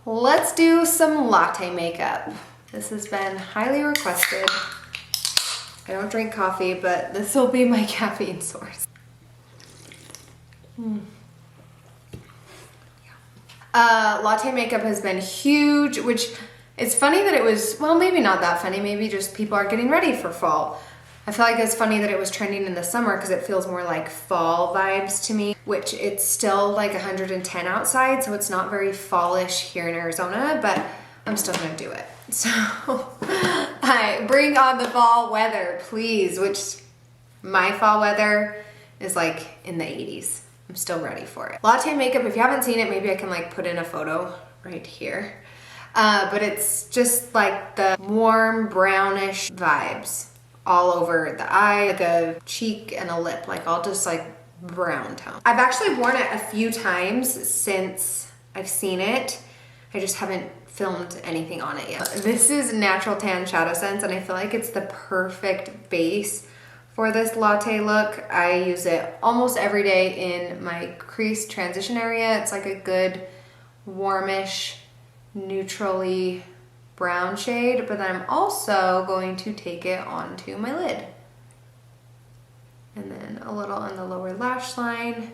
Let's do some latte makeup. This has been highly requested. I don't drink coffee, but this will be my caffeine source. Latte makeup has been huge, which it's funny that it was, well, maybe not that funny, maybe just people are getting ready for fall. I feel like it's funny that it was trending in the summer because it feels more like fall vibes to me, which it's still like 110 outside, so it's not very fallish here in Arizona, but I'm still gonna do it. So, I bring on the fall weather, please, which my fall weather is like in the 80s. I'm still ready for it. Latte makeup, if you haven't seen it, maybe I can like put in a photo right here. But it's just like the warm brownish vibes all over the eye, like a cheek and a lip, like all just like brown tone. I've actually worn it a few times since I've seen it. I just haven't filmed anything on it yet. This is Natural Tan Shadow Sense, and I feel like it's the perfect base for this latte look. I use it almost every day in my crease transition area. It's like a good warmish, neutrally brown shade, but then I'm also going to take it onto my lid. And then a little on the lower lash line.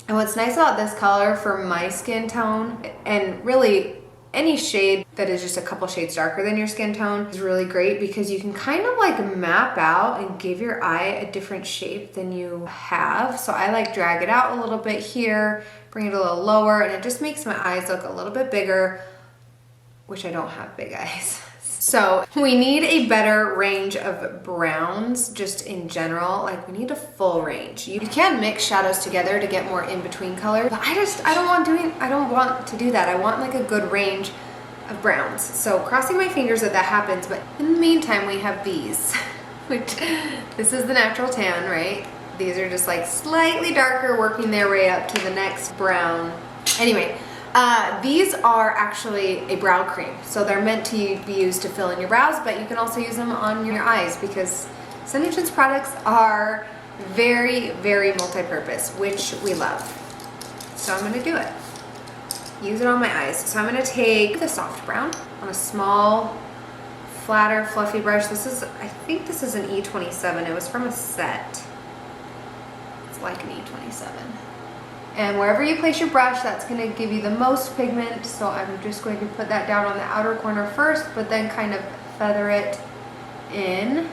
And what's nice about this color for my skin tone, and really any shade that is just a couple shades darker than your skin tone, is really great because you can kind of like map out and give your eye a different shape than you have. So I like drag it out a little bit here, bring it a little lower, and it just makes my eyes look a little bit bigger, which I don't have big eyes. So we need a better range of browns just in general. Like we need a full range. You can mix shadows together to get more in between color, but I don't want to do that. I want like a good range of browns. So crossing my fingers that happens, but in the meantime we have these, which this is the Natural Tan, right? These are just like slightly darker, working their way up to the next brown. Anyway, these are actually a brow cream. So they're meant to be used to fill in your brows, but you can also use them on your eyes because SeneGence products are very, very multi-purpose, which we love. So I'm gonna do it. Use it on my eyes. So I'm gonna take the soft brown on a small, flatter, fluffy brush. I think this is an E27. It was from a set. It's like an E27. And wherever you place your brush, that's gonna give you the most pigment. So I'm just going to put that down on the outer corner first, but then kind of feather it in.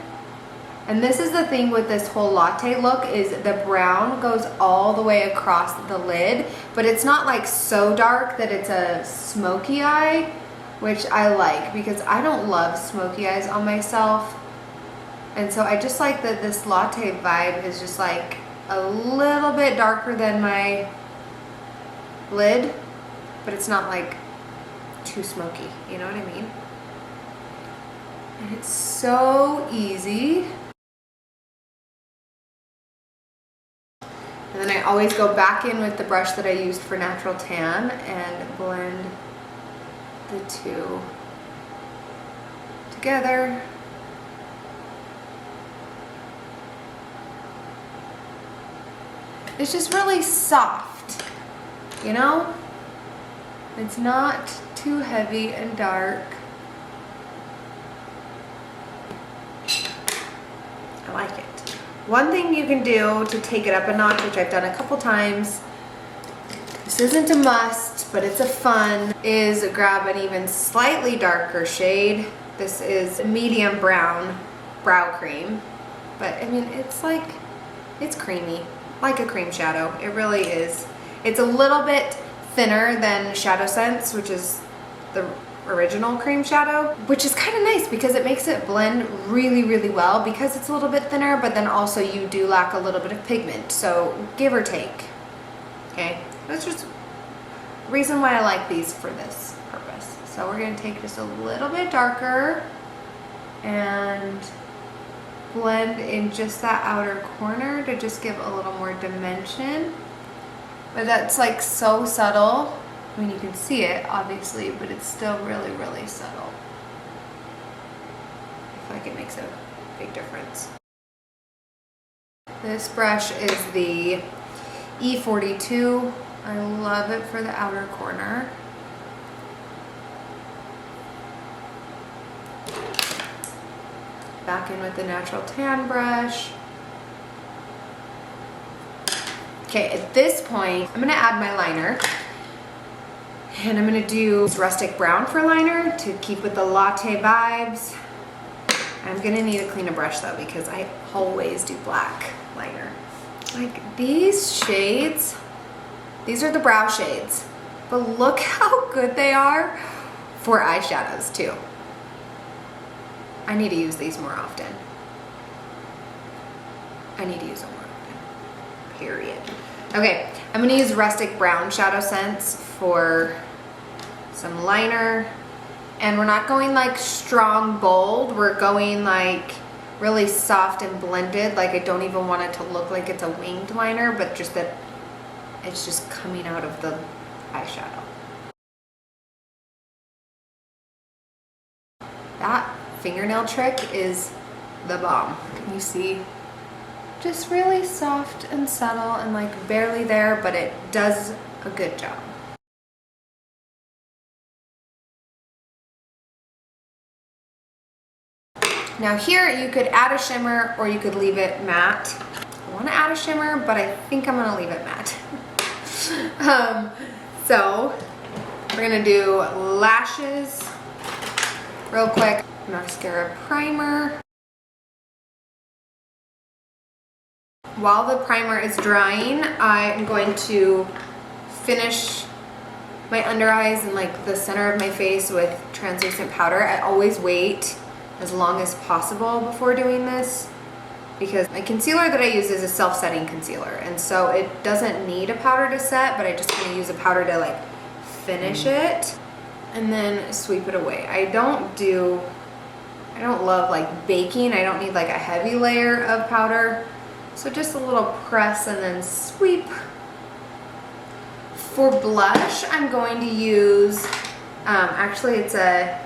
And this is the thing with this whole latte look, is the brown goes all the way across the lid, but it's not like so dark that it's a smoky eye, which I like because I don't love smoky eyes on myself. And so I just like that this latte vibe is just like a little bit darker than my lid, but it's not like too smoky, you know what I mean? And it's so easy. And then I always go back in with the brush that I used for Natural Tan and blend the two together. It's just really soft, you know? It's not too heavy and dark. I like it. One thing you can do to take it up a notch, which I've done a couple times, this isn't a must, but it's a fun, is grab an even slightly darker shade. This is medium brown brow cream, but I mean, it's creamy. Like a cream shadow, it really is. It's a little bit thinner than Shadow Sense, which is the original cream shadow, which is kind of nice because it makes it blend really, really well because it's a little bit thinner, but then also you do lack a little bit of pigment, so give or take. Okay, that's just the reason why I like these for this purpose. So we're gonna take just a little bit darker and blend in just that outer corner to just give a little more dimension. But that's like so subtle. I mean, you can see it obviously, but it's still really, really subtle. I feel like it makes a big difference. This brush is the E42. I love it for the outer corner. Back in with the natural tan brush. Okay, at this point, I'm gonna add my liner. And I'm gonna do rustic brown for liner to keep with the latte vibes. I'm gonna need a cleaner brush though, because I always do black liner. Like these shades, these are the brow shades, but look how good they are for eyeshadows too. I need to use these more often. I need to use them more often, period. Okay, I'm gonna use rustic brown shadow scents for some liner. And we're not going like strong bold, we're going like really soft and blended. Like I don't even want it to look like it's a winged liner, but just that it's just coming out of the eyeshadow. That fingernail trick is the bomb. You see, just really soft and subtle and like barely there, but it does a good job. Now here you could add a shimmer or you could leave it matte. I want to add a shimmer, but I think I'm gonna leave it matte. So we're gonna do lashes real quick. Mascara primer. While the primer is drying, I am going to finish my under eyes and like the center of my face with translucent powder. I always wait as long as possible before doing this because my concealer that I use is a self-setting concealer, and so it doesn't need a powder to set, but I just want to use a powder to like finish it and then sweep it away. I don't love like baking. I don't need like a heavy layer of powder. So just a little press and then sweep. For blush, I'm going to use, actually it's a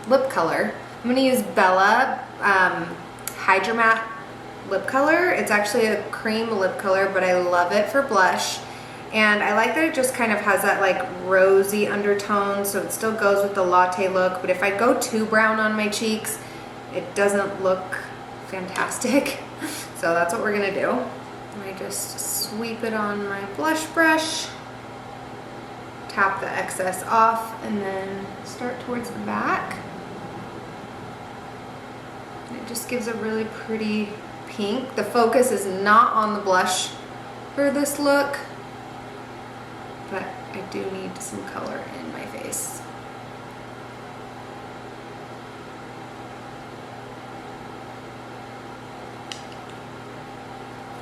lip color. I'm going to use Bella Hydra Matte lip color. It's actually a cream lip color, but I love it for blush. And I like that it just kind of has that like rosy undertone, so it still goes with the latte look. But if I go too brown on my cheeks, it doesn't look fantastic. So that's what we're gonna do. I just sweep it on my blush brush, tap the excess off, and then start towards the back. And it just gives a really pretty pink. The focus is not on the blush for this look, but I do need some color in my face.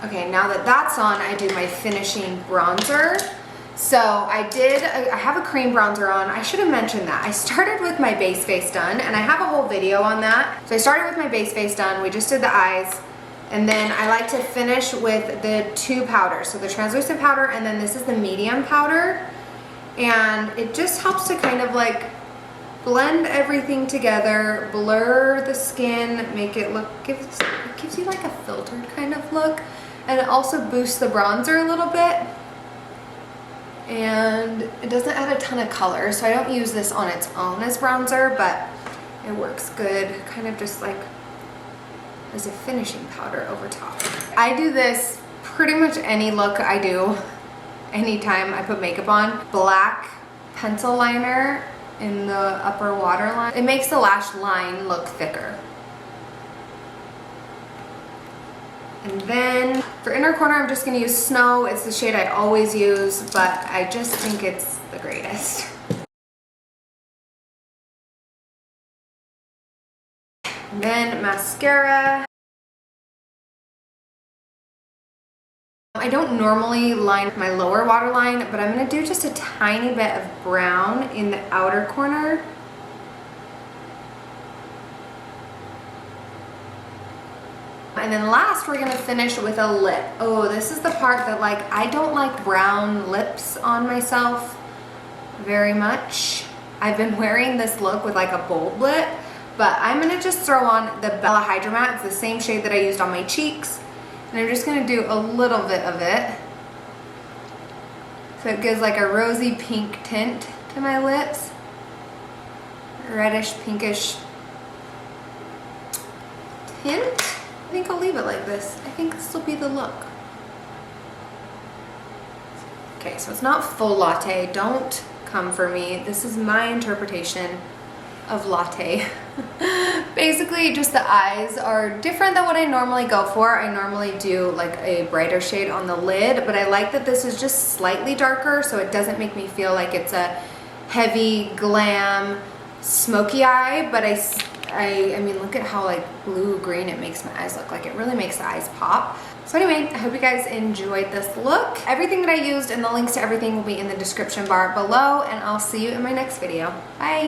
Okay, now that that's on, I do my finishing bronzer. So I have a cream bronzer on. I should have mentioned that. I started with my base face done, and I have a whole video on that. So I started with my base face done. We just did the eyes. And then I like to finish with the two powders. So the translucent powder, and then this is the medium powder. And it just helps to kind of like blend everything together, blur the skin, make it look, it gives you like a filtered kind of look. And it also boosts the bronzer a little bit. And it doesn't add a ton of color, so I don't use this on its own as bronzer, but it works good, kind of just like as a finishing powder over top. I do this pretty much any look I do anytime I put makeup on. Black pencil liner in the upper waterline. It makes the lash line look thicker. And then for inner corner, I'm just gonna use Snow. It's the shade I always use, but I just think it's the greatest. And then mascara. I don't normally line my lower waterline, but I'm gonna do just a tiny bit of brown in the outer corner. And then last, we're gonna finish with a lip. Oh, this is the part that like, I don't like brown lips on myself very much. I've been wearing this look with like a bold lip, but I'm gonna just throw on the Bella Hydra Matte. It's the same shade that I used on my cheeks. And I'm just gonna do a little bit of it. So it gives like a rosy pink tint to my lips. Reddish, pinkish tint. I think I'll leave it like this. I think this will be the look. Okay, so it's not full latte. Don't come for me. This is my interpretation of latte. Basically, just the eyes are different than what I normally go for. I normally do like a brighter shade on the lid, but I like that this is just slightly darker, so it doesn't make me feel like it's a heavy, glam, smoky eye, but I mean, look at how like blue-green it makes my eyes look like. It really makes the eyes pop. So anyway, I hope you guys enjoyed this look. Everything that I used and the links to everything will be in the description bar below, and I'll see you in my next video. Bye.